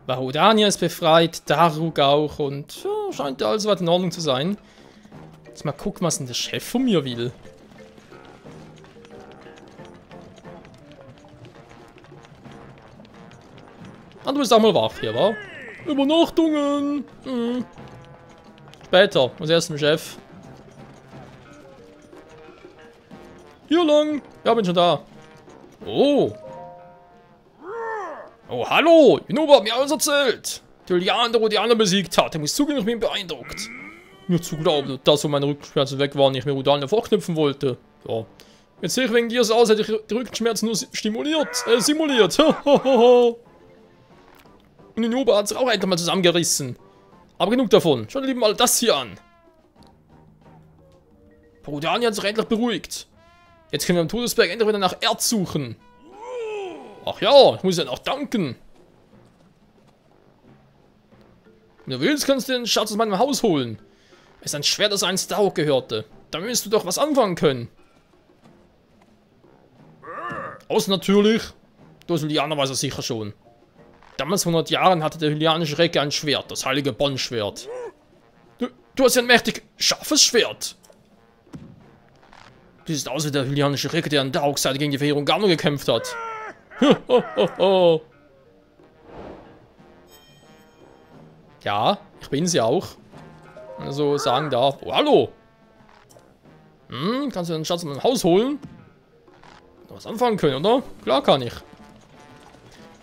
Barodania ist befreit, Daruk auch und ja, scheint ja alles weit in Ordnung zu sein. Jetzt mal gucken, was denn der Chef von mir will. Ah, du bist auch mal wach hier, wa? Übernachtungen! Hm. Später, muss erst zum Chef. Hier lang! Ja, bin schon da. Oh! Oh, hallo! Inuba hat mir alles erzählt! Der Julian, der Rodianer besiegt hat. Ich muss zugeben, ich bin beeindruckt. Mir zu glauben, dass so meine Rückenschmerzen weg waren, ich mir Rodianer vorknüpfen wollte. Ja. Jetzt sehe ich wegen dir so aus, hätte ich die Rückenschmerzen nur simuliert. Und Inuba hat sich auch endlich mal zusammengerissen. Aber genug davon. Schaut lieber mal das hier an. Rodianer hat sich endlich beruhigt. Jetzt können wir am Todesberg endlich wieder nach Erz suchen. Ach ja, ich muss ja noch danken. Wenn du willst, kannst du den Schatz aus meinem Haus holen. Es ist ein Schwert, das einst Daruk gehörte. Damit wirst du doch was anfangen können. Außer natürlich, der Hylianer weiß es sicher schon. Damals vor 100 Jahren hatte der hylianische Recke ein Schwert, das heilige Bonn-Schwert. Du hast ja ein mächtig scharfes Schwert. Du siehst aus wie der hylianische Recke, der an Daruks Seite gegen die Verheerung Garno gekämpft hat. Ja, ich bin sie auch. Also sagen darf. Oh, hallo! Kannst du den Schatz in mein Haus holen? Was anfangen können, oder? Klar kann ich.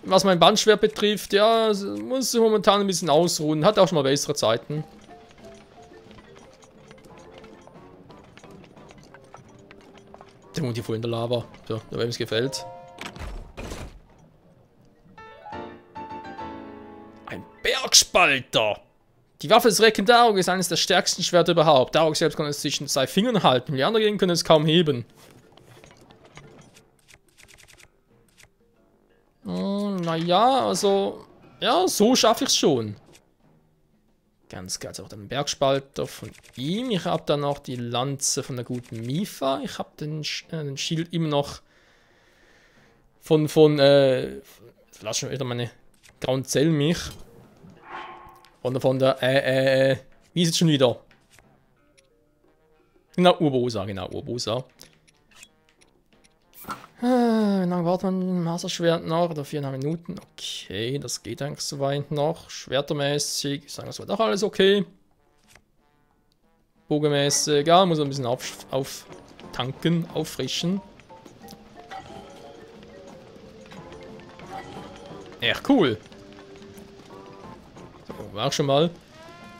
Was mein Bandschwert betrifft, ja, muss sich momentan ein bisschen ausruhen. Hat auch schon mal bessere Zeiten. Der wohnt hier voll in der Lava. So, wem es gefällt. Ein Bergspalter! Die Waffe des Recken Daruk ist eines der stärksten Schwerter überhaupt. Daruk selbst kann es zwischen zwei Fingern halten. Die anderen dagegen können es kaum heben. Naja, also... Ja, so schaffe ich es schon. Ganz klar, auch den Bergspalter von ihm. Ich habe dann noch die Lanze von der guten Mifa. Ich habe den Schild immer noch lass schon wieder meine grauen Zellen mich. Von der, wie ist es schon wieder? Genau, Urbosa, Wie lange wartet man mit dem Maserschwert noch? Oder 4,5 Minuten? Okay, das geht eigentlich soweit noch. Schwertermäßig, ich sage, das war doch alles okay. Bogenmäßig, ja, muss ein bisschen auftanken, auffrischen. Echt cool. So, war auch schon mal.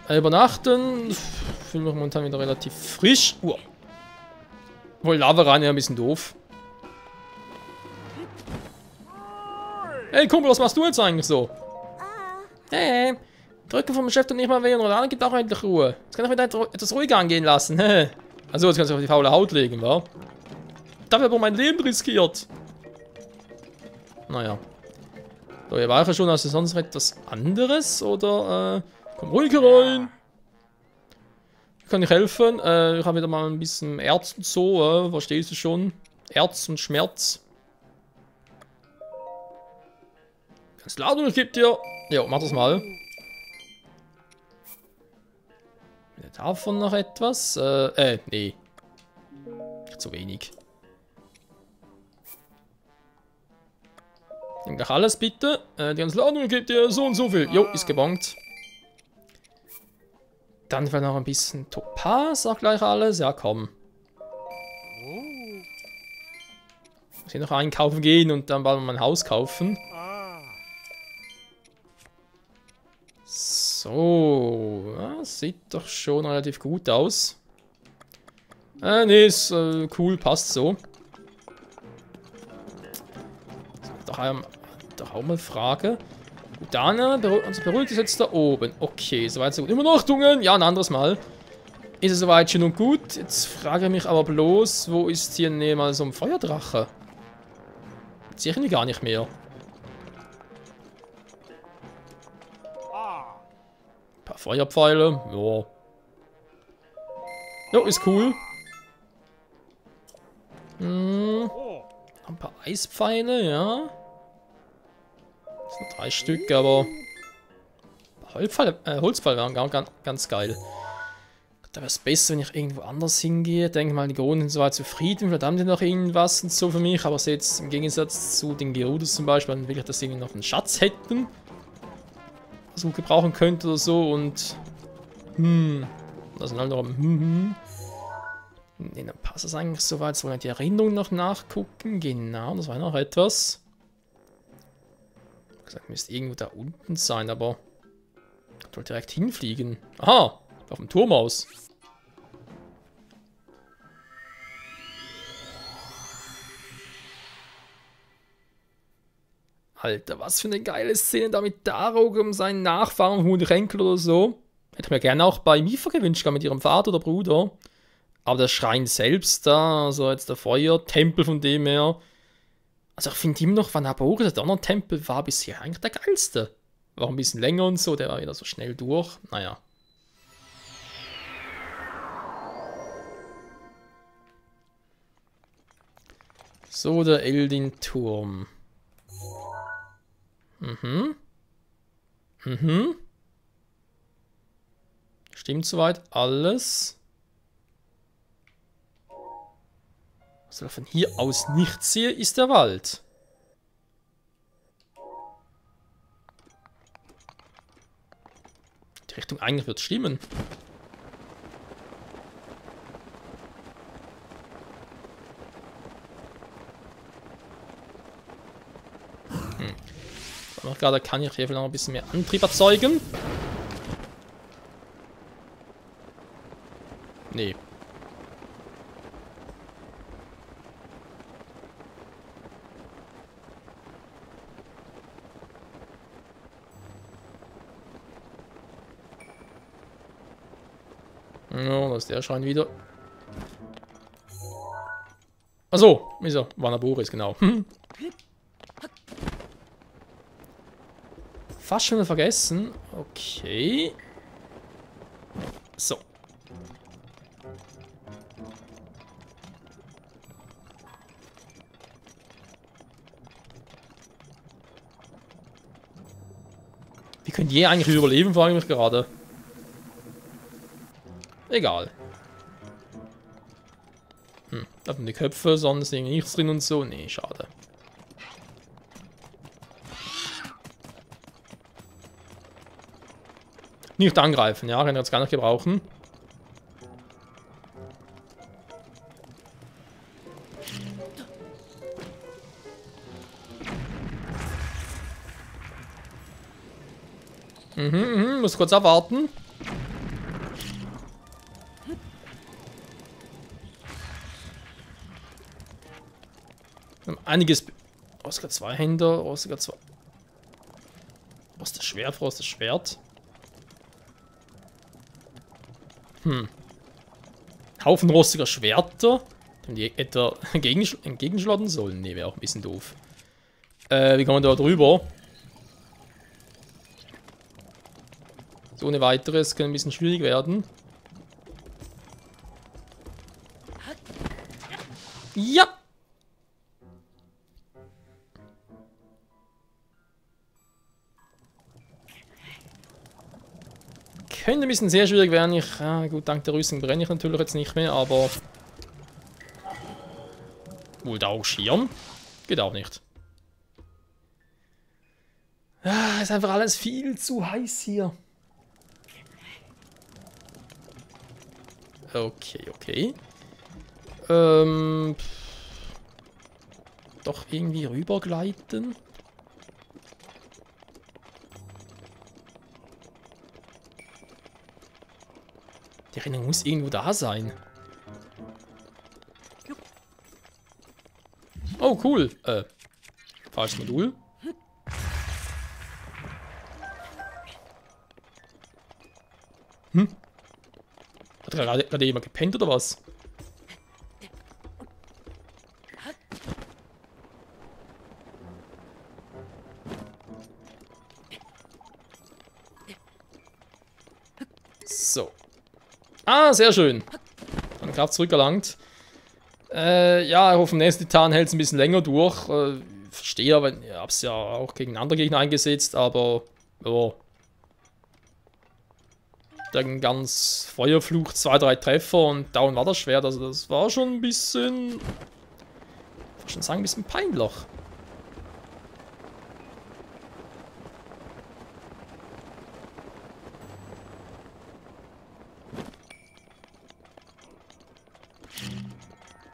Übernachten. Fühle mich momentan wieder relativ frisch. Wohl Lava rein, ja, ein bisschen doof. Hey Kumpel, was machst du jetzt eigentlich so? Hey, drücke vom Chef doch nicht mal weh und Rodan gibt auch endlich Ruhe. Jetzt kann ich wieder etwas ruhiger angehen lassen. Also, jetzt kannst du auf die faule Haut legen, wa? Dafür habe ich mein Leben riskiert. Naja. So, ihr war ja schon, hast du sonst noch etwas anderes? Oder, komm ruhiger rein. Kann ich helfen? Ich habe wieder mal ein bisschen Erz und so, verstehst du schon? Erz und Schmerz. Ganz laut und ich gebe dir. Ja, mach das mal. Davon noch etwas? Nee. Zu wenig. Nimm doch alles bitte. Die ganze Ladung gibt dir so und so viel. Jo, ist gebongt. Dann vielleicht noch ein bisschen Topaz, auch gleich alles. Ja, komm. Muss hier noch einkaufen gehen und dann bald mal ein Haus kaufen. So, ja, sieht doch schon relativ gut aus. Nee, ist cool, passt so. Doch auch mal Frage. Gut, dann beruhigt es jetzt da oben. Okay, soweit so gut. Übernachtungen, ja, ein anderes Mal. Ist es soweit schön und gut. Jetzt frage ich mich aber bloß, wo ist hier mal so ein Feuerdrache? Jetzt sehe ich ihn gar nicht mehr. Ein paar Feuerpfeile, ja. Jo, ist cool. Ein paar Eispfeile, ja. Das sind 3 Stück, aber Holzpfeil wären ganz geil. Da wäre es besser, wenn ich irgendwo anders hingehe. Denke mal, die Gerunen sind soweit zufrieden. Vielleicht haben die noch irgendwas und so für mich. Aber jetzt im Gegensatz zu den Gerudos zum Beispiel, dann will ich, dass sie irgendwie noch einen Schatz hätten. Was ich gebrauchen könnte oder so. Und das sind halt noch Ne, dann passt das eigentlich soweit. Jetzt wollen wir die Erinnerung noch nachgucken. Genau, das war noch etwas. Ich habe gesagt, müsste irgendwo da unten sein, aber ich wollte direkt hinfliegen. Aha, auf dem Turm aus. Alter, was für eine geile Szene da mit Darog um seinen Nachfahren, vermutlich Enkel oder so. Hätte ich mir gerne auch bei Mipha gewünscht, mit ihrem Vater oder Bruder. Aber der Schrein selbst da, also jetzt der Feuertempel von dem her. Also ich finde immer noch, Vanaboris, der andere Tempel, war bisher eigentlich der geilste. War ein bisschen länger und so, der war wieder so schnell durch. Naja. So, der Eldin-Turm. Stimmt soweit alles. Was ich von hier aus nicht sehe, ist der Wald. Die Richtung eigentlich wird stimmen. Gerade kann ich hier vielleicht noch ein bisschen mehr Antrieb erzeugen. Nee. Ja, das ist der Schrein wieder. Achso, ist er. Vanaboris, genau. Fast schon wieder vergessen. Okay. So. Wie könnt ihr eigentlich überleben, frage ich mich gerade. Egal. Da haben die Köpfe, sonst irgendwie nichts drin und so. Nee, schade. Nicht angreifen, ja, kann ich jetzt gar nicht gebrauchen. Muss kurz abwarten. Einiges. Oscar 2 Händer, Oscar 2. Was ist das Schwert? Was ist das Schwert? Haufen rostiger Schwerter. Die etwa entgegenschlagen sollen? Ne, wäre auch ein bisschen doof. Wie kommen wir da drüber? So ohne weiteres kann ein bisschen schwierig werden. Ja! Könnte ein bisschen sehr schwierig werden. Gut, dank der Rüstung brenne ich natürlich jetzt nicht mehr, aber... Wohl da auch Schirm? Geht auch nicht. Ist einfach alles viel zu heiß hier. Okay. Doch irgendwie rübergleiten. Die Erinnerung muss irgendwo da sein. Oh, cool. Falsches Modul. Hat gerade jemand gepennt oder was? So. Ah, sehr schön. Meine Kraft zurückerlangt. Ja, ich hoffe, im nächsten Titan hält es ein bisschen länger durch. Verstehe, aber ich habe es ja auch gegen andere Gegner eingesetzt, aber... Oh. Dann ganz Feuerfluch, 2, 3 Treffer und down war das Schwert. Also das war schon ein bisschen, ich würde schon sagen, ein bisschen peinlich.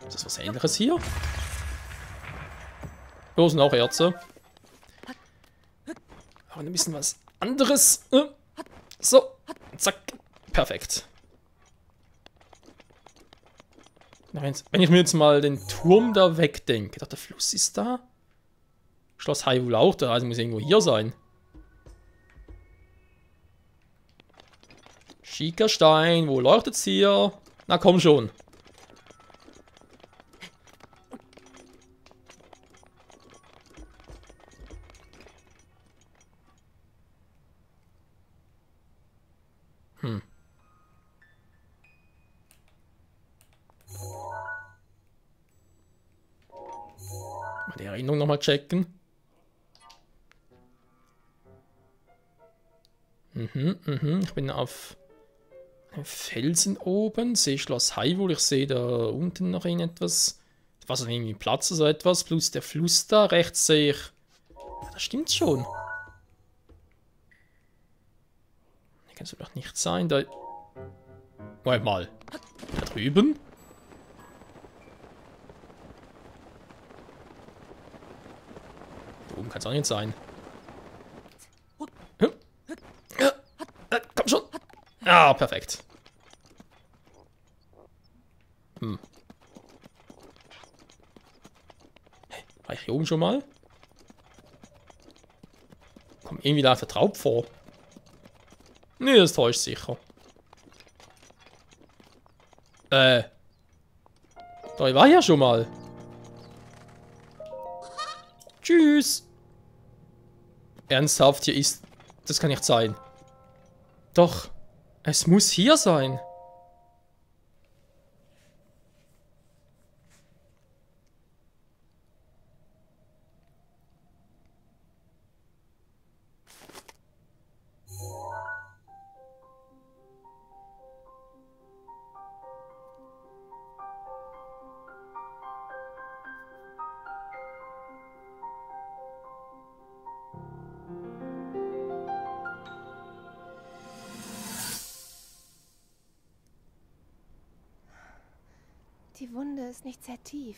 Ist das was Ähnliches hier? Oh, sind auch Erze. Aber ein bisschen was anderes. So, zack, perfekt. Wenn ich mir jetzt mal den Turm da wegdenke. Doch, der Fluss ist da. Schloss Hyrule auch da, also muss irgendwo hier sein. Schicker Stein, wo leuchtet's hier? Na komm schon. Mal die Erinnerung nochmal checken. Ich bin auf einem Felsen oben, sehe Schloss Hyrule, ich sehe da unten noch irgendetwas, was irgendwie Platz oder so etwas, plus der Fluss da, rechts sehe ich, ja, das stimmt schon. Hier kann es doch nicht sein, da, Moment mal, da drüben? Da oben kann es auch nicht sein. Komm schon! Ah, perfekt. War ich hier oben schon mal? Komm, irgendwie da vertraut vor. Nee, das täuscht sicher. Da war ich ja schon mal. Tschüss. Ernsthaft, hier ist... Das kann nicht sein. Doch, es muss hier sein. Die Wunde ist nicht sehr tief.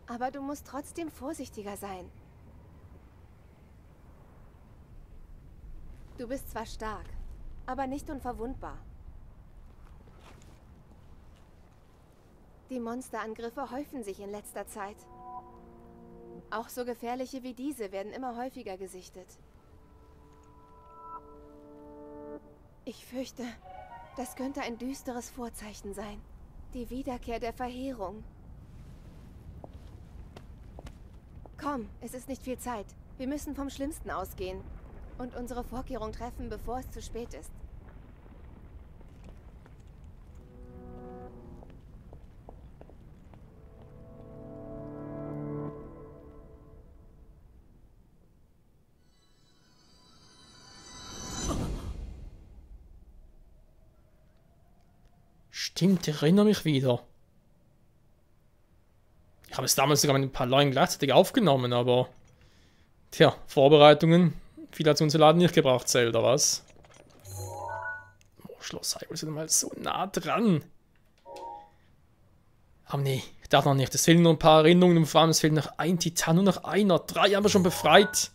Aber du musst trotzdem vorsichtiger sein. Du bist zwar stark, aber nicht unverwundbar. Die Monsterangriffe häufen sich in letzter Zeit. Auch so gefährliche wie diese werden immer häufiger gesichtet. Ich fürchte, das könnte ein düsteres Vorzeichen sein. Die Wiederkehr der Verheerung. Komm, es ist nicht viel Zeit. Wir müssen vom Schlimmsten ausgehen und unsere Vorkehrung treffen, bevor es zu spät ist. Stimmt, ich erinnere mich wieder. Ich habe es damals sogar mit ein paar Leuten gleichzeitig aufgenommen, aber... Tja, Vorbereitungen. Viel hat unser Laden nicht gebraucht, Zelda, was? Oh, Schloss Hyrule ist mal so nah dran. Aber nee, ich darf noch nicht. Es fehlen nur ein paar Erinnerungen und vor allem es fehlt noch ein Titan, nur noch einer. 3 haben wir schon befreit.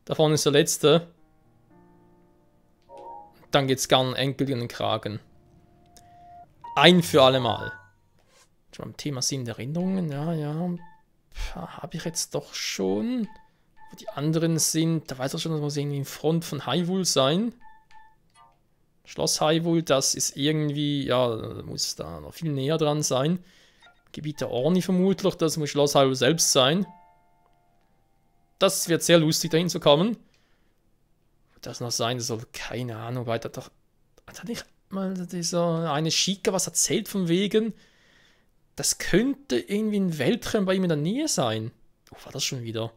Da vorne ist der letzte. Dann geht's ganz endgültig in den Kragen. Ein für alle Mal. Schon beim Thema sind Erinnerungen, ja. Habe ich jetzt doch schon. Wo die anderen sind, da weiß ich schon, das muss irgendwie in Front von Hyrule sein. Schloss Hyrule, das ist irgendwie, ja, muss da noch viel näher dran sein. Gebiet der Orni vermutlich, das muss Schloss Hyrule selbst sein. Das wird sehr lustig, dahin zu kommen. Das noch sein, das soll, keine Ahnung, weiter doch. Hat nicht mal dieser eine Chica was erzählt von wegen, das könnte irgendwie ein Weltraum bei ihm in der Nähe sein. Oh, war das schon wieder?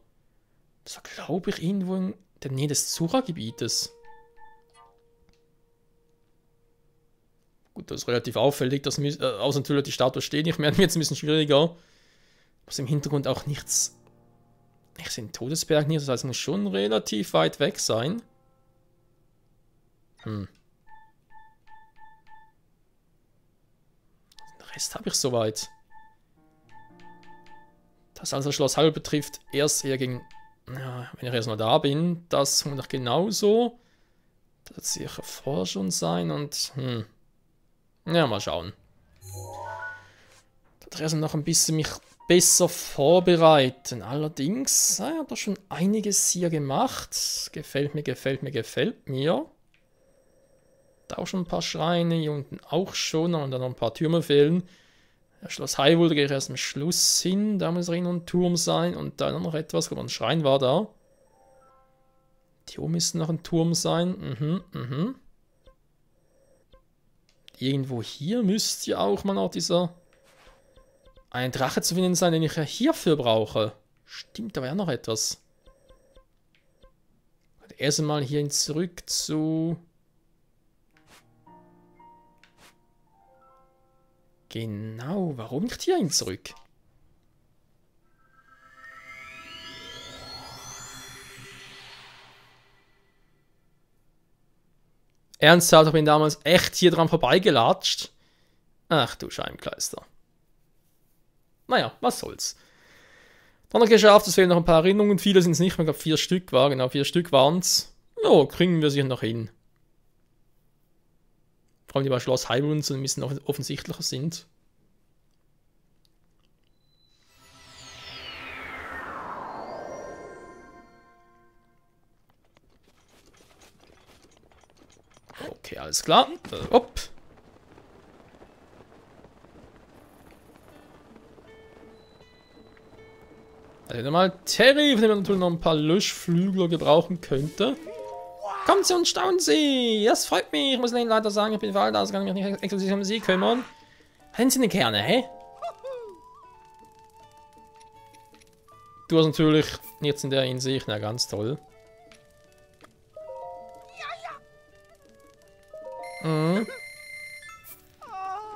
Das war, glaube ich, irgendwo in der Nähe des Zura-Gebietes. Gut, das ist relativ auffällig, dass außer natürlich die Statue steht nicht mehr. Jetzt ein bisschen schwieriger. Muss im Hintergrund auch nichts. Ich sehe den Todesberg nicht, das heißt, es muss schon relativ weit weg sein. Den Rest habe ich soweit. Das also Schloss Hyrule betrifft, erst eher gegen. Ja, wenn ich erst mal da bin, das noch genauso. Das wird sicher vorher schon sein und. Ja, mal schauen. Da erst noch ein bisschen mich besser vorbereiten. Allerdings, er hat doch schon einiges hier gemacht. Gefällt mir, gefällt mir, gefällt mir. Da auch schon ein paar Schreine, hier unten auch schon. Und dann noch ein paar Türme fehlen. Das Schloss Hyrule, da gehe ich erst am Schluss hin. Da muss Ring und Turm sein. Und da noch etwas. Ein Schrein war da. Hier oben müsste noch ein Turm sein. Irgendwo hier müsste ja auch mal noch dieser... Ein Drache zu finden sein, den ich ja hierfür brauche. Stimmt, da war ja noch etwas. Erst einmal hierhin zurück zu... Genau, warum nicht hierhin zurück? Ernsthaft, ich bin damals echt hier dran vorbeigelatscht. Ach du Scheibenkleister. Naja, was soll's. Dann noch geschafft, es fehlen noch ein paar Erinnerungen. Viele sind es nicht mehr, ich glaube 4 Stück war, genau 4 Stück waren es. Ja, kriegen wir sie noch hin. Vor allem die bei Schloss Hyrule so ein bisschen offensichtlicher sind. Okay, alles klar. Hopp. Also mal Terry, von dem man natürlich noch ein paar Löschflügler gebrauchen könnte. Kommen Sie und staunen Sie! Das freut mich. Ich muss Ihnen leider sagen, ich bin veraltet, also kann ich mich nicht exklusiv um Sie kümmern. Hätten Sie eine Kerne, hä? Du hast natürlich jetzt in der Hinsicht, na ganz toll.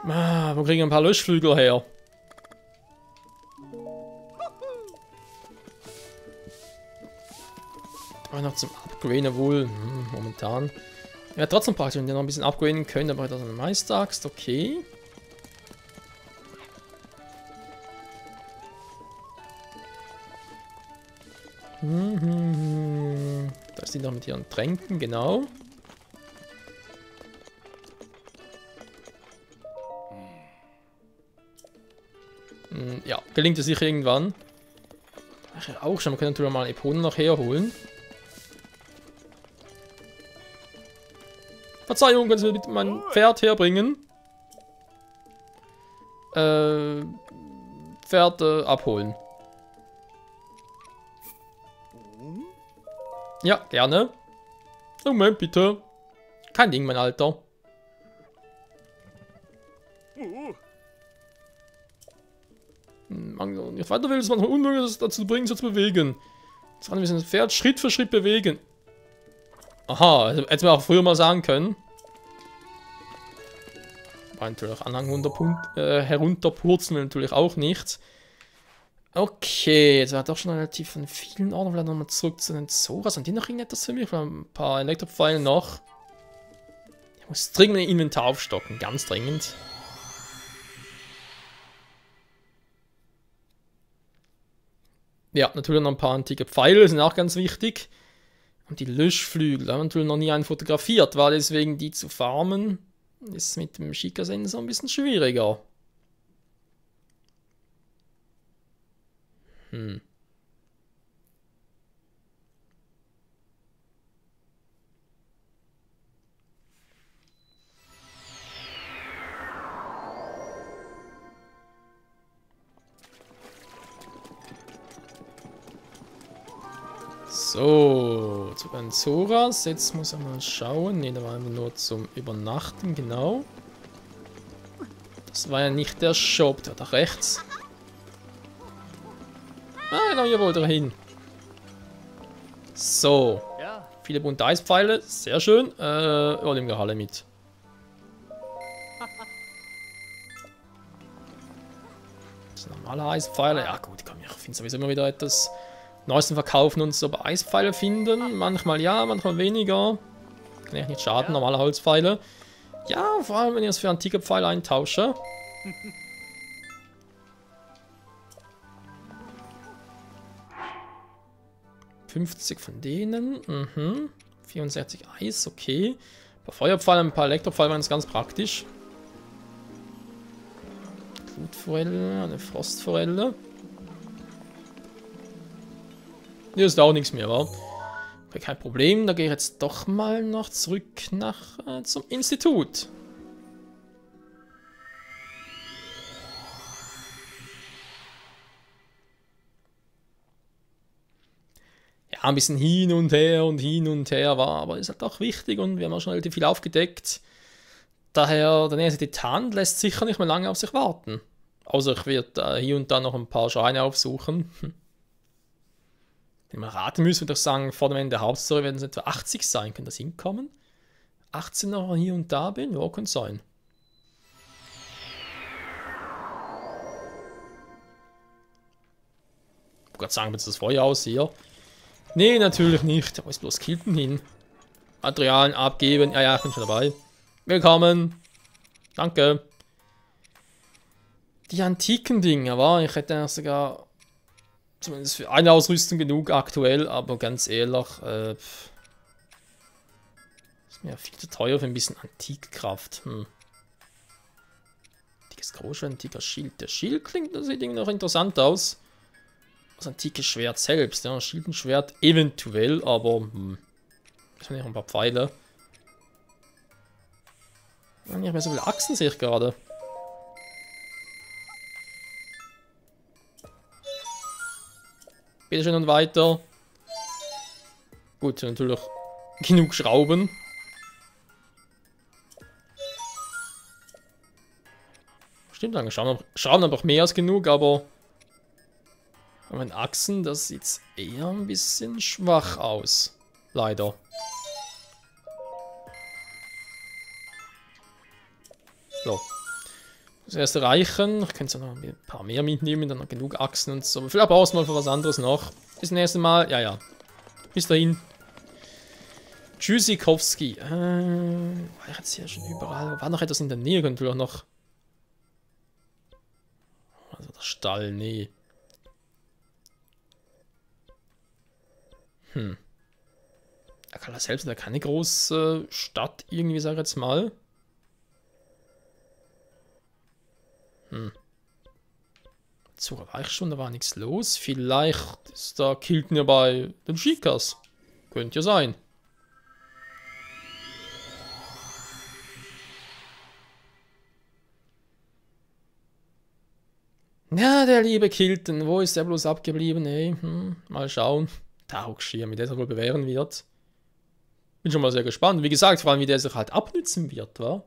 Wo kriegen wir ein paar Löschflügel her? Noch zum Upgraden wohl, momentan. Ja, trotzdem praktisch, wenn wir noch ein bisschen upgraden können, aber das eine Meisteraxt, okay. Da ist die noch mit ihren Tränken, genau. Ja, gelingt es sicher irgendwann. Ach ja, auch schon, man kann natürlich mal Eponen noch herholen. Verzeihung, können Sie mir bitte mein Pferd herbringen? Pferd abholen. Ja, gerne. Moment, bitte. Kein Ding, mein Alter. Nicht weiter will, ist manchmal unmöglich, das dazu zu bringen, so zu bewegen. Jetzt kann wir das Pferd Schritt für Schritt bewegen. Aha, hätten wir auch früher mal sagen können. War natürlich auch Anhang herunterpurzeln wir natürlich auch nicht. Okay, jetzt war doch schon relativ von vielen Orten. Vielleicht nochmal zurück zu den Zoras. Haben die noch irgendetwas für mich? Ein paar Elektropfeile noch. Ich muss dringend mein Inventar aufstocken, ganz dringend. Ja, natürlich noch ein paar antike Pfeile, sind auch ganz wichtig. Und die Löschflügel, da haben wir natürlich noch nie einen fotografiert, war deswegen die zu farmen, ist mit dem Sheikah-Sensor ein bisschen schwieriger. So, zu den Zoras. Jetzt muss er mal schauen. Ne, da waren wir nur zum Übernachten, genau. Das war ja nicht der Shop, der da rechts. Ah, genau, hier wollte er hin. So. Viele bunte Eispfeile, sehr schön. Ja, nehmen wir alle mit. Das sind normale Eispfeile. Ja gut, komm, ich finde sowieso immer wieder etwas Neues zum Verkaufen und so. Aber Eispfeile finden, manchmal ja, manchmal weniger. Kann echt nicht schaden, normale Holzpfeile. Ja, vor allem, wenn ich das für antike Pfeile eintausche. 50 von denen. 64 Eis, okay. Ein paar Feuerpfeile, ein paar Elektropfeile waren ganz praktisch. Glutforelle, eine Frostforelle. Hier ist auch nichts mehr, wa? Okay, kein Problem, da gehe ich jetzt doch mal noch zurück zum Institut. Ja, ein bisschen hin und her war, aber ist halt auch wichtig und wir haben auch schon relativ viel aufgedeckt. Daher, der nächste Titan lässt sicher nicht mehr lange auf sich warten. Außer ich werde hier und da noch ein paar Schreine aufsuchen. Wenn man raten müsste, würde ich sagen, vor dem Ende der Hauptstory werden es etwa 80 sein. Kann das hinkommen? 18 noch hier und da bin? Ja, kann sein. Ich wollte gerade sagen, jetzt das Feuer aus hier. Nee, natürlich nicht. Wo ist bloß Kilton hin? Materialien abgeben. Ja, ja, ich bin schon dabei. Willkommen. Danke. Die antiken Dinge, war. Ich hätte ja sogar zumindest für eine Ausrüstung genug aktuell, aber ganz ehrlich, ist mir ja viel zu teuer für ein bisschen Antikkraft. Antikes Großschwert, antiker Schild. Der Schild klingt, das sieht irgendwie noch interessant aus. Das antike Schwert selbst, ja, Schild und Schwert eventuell, aber das sind ja noch ein paar Pfeile. Ja, nicht mehr so viele Achsen sehe ich gerade. Bitte schön und weiter. Gut, natürlich genug Schrauben. Stimmt eigentlich, Schrauben haben noch mehr als genug, aber mit Achsen, das sieht eher ein bisschen schwach aus. Leider. So. Das erste reichen. Ich könnte noch ein paar mehr mitnehmen, dann noch genug Achsen und so. Vielleicht brauchst du mal für was anderes noch. Bis zum nächsten Mal. Ja, ja. Bis dahin. Tschüssikowski. War ich jetzt hier schon überall? War noch etwas in der Nähe? Könnte auch noch. Also der Stall, nee. Akala selbst hat keine große Stadt irgendwie, sag ich jetzt mal. So, war ich schon, da war nichts los. Vielleicht ist da Kilton ja bei den Shikas. Könnte ja sein. Ja, der liebe Kilton, wo ist der bloß abgeblieben? Ey, mal schauen. Tauchschirm, wie der sich wohl bewähren wird. Bin schon mal sehr gespannt. Wie gesagt, vor allem, wie der sich halt abnützen wird, wa?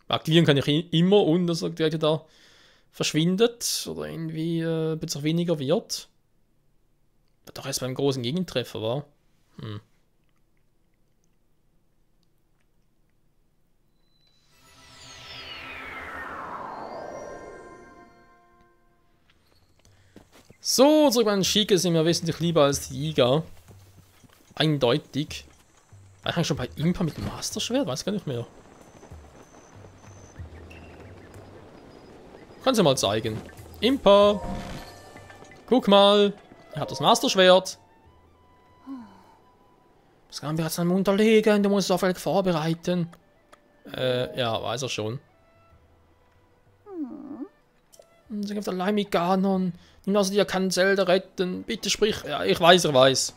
Aktivieren kann ich immer und dass er direkt da verschwindet oder irgendwie plötzlich weniger wird. Wird doch erst beim großen Gegentreffer, wa? So, zurück bei den Shika sind mir wesentlich lieber als die Iga. Eindeutig. War ich eigentlich schon bei Impa mit dem Master-Schwert? Weiß gar nicht mehr. Kannst du mal zeigen. Impa. Guck mal. Er hat das Master-Schwert. Das kann wir jetzt einmal unterlegen. Du musst es auf Elk vorbereiten. Ja, weiß er schon. Sie gibt allein mit Ganon. Nimm also dir kann Zelda retten. Bitte sprich. Ja, ich weiß, er weiß.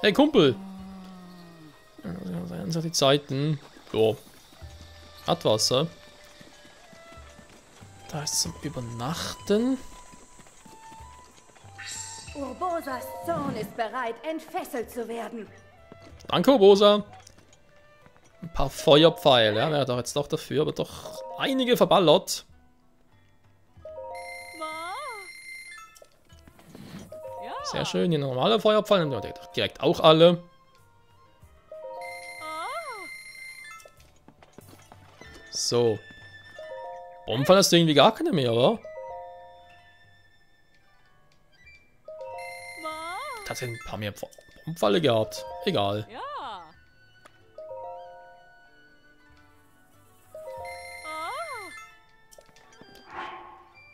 Hey Kumpel. Ja, die Zeiten. Jo. Hat Wasser. Da ist zum Übernachten. Urbosas Zorn ist bereit, entfesselt zu werden. Danke, Urbosa. Ein paar Feuerpfeile, ja, wäre doch jetzt doch dafür, aber doch einige verballert. Sehr schön, die normale Feuerpfeile, direkt auch alle. So. Bombenfall hast du irgendwie gar keine mehr, oder? Tatsächlich ein paar mehr Bombenfalle gehabt. Egal. Ja.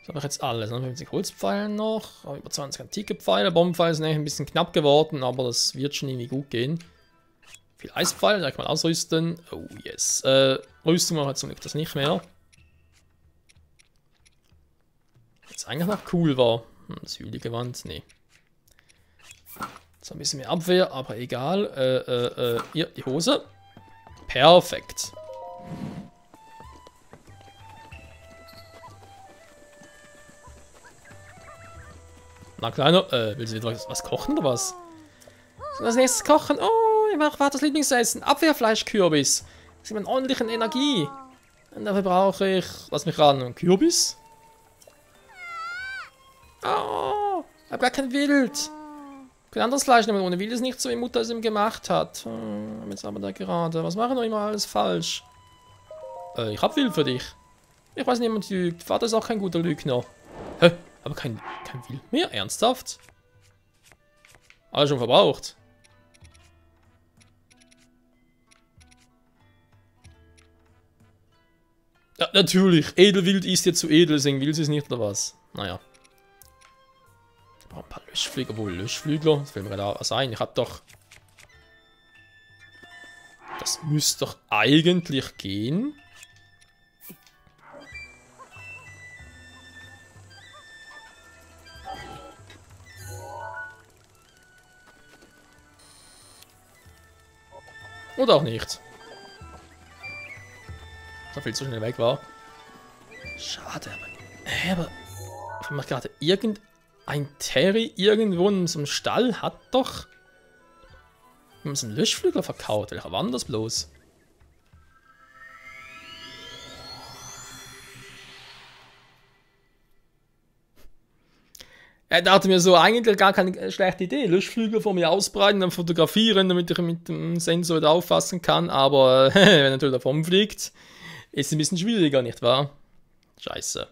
Ich habe jetzt alles. 59 Holzpfeile noch. Über 20 antike Pfeile. Bombenpfeile sind eigentlich ein bisschen knapp geworden, aber das wird schon irgendwie gut gehen. Viel Eispfeile, direkt mal ausrüsten. Oh yes. Rüstung mache ich zum Glück das nicht mehr. Jetzt eigentlich noch cool war. Das Hühligewand, nee. So ein bisschen mehr Abwehr, aber egal. Hier, die Hose. Perfekt. Na Kleiner, willst du wieder was kochen oder was? Als nächstes kochen. Oh, ich mache Vaters Lieblingsessen. Abwehrfleischkürbis. Das gibt mir eine ordentliche Energie. Und dafür brauche ich, lass mich ran, einen Kürbis. Oh, ich hab gar kein Wild. Kein anderes Fleisch nehmen ohne Wild ist nicht so, wie Mutter es ihm gemacht hat. Jetzt aber da gerade. Was machen wir immer alles falsch? Ich hab Wild für dich. Ich weiß, niemand lügt. Vater ist auch kein guter Lügner. Hä? Aber kein Wild mehr? Ernsthaft? Alles schon verbraucht. Ja, natürlich. Edelwild ist jetzt zu edel, deswegen will sie es nicht, oder was? Naja. Ich brauche ein paar Löschflügler. Wohl, Löschflügler? Das fällt mir gerade was ein. Ich hab doch... Das müsste doch eigentlich gehen. Oder auch nicht. So viel zu schnell weg war. Schade, aber ich mache gerade irgendein Terry irgendwo in so einem Stall hat doch einen Löschflügel verkauft. Welcher war denn das bloß? Er dachte mir so, eigentlich gar keine schlechte Idee. Löschflügel vor mir ausbreiten, dann fotografieren, damit ich mit dem Sensor wieder auffassen kann. Aber wenn er natürlich davon fliegt, ist es ein bisschen schwieriger, nicht wahr? Scheiße.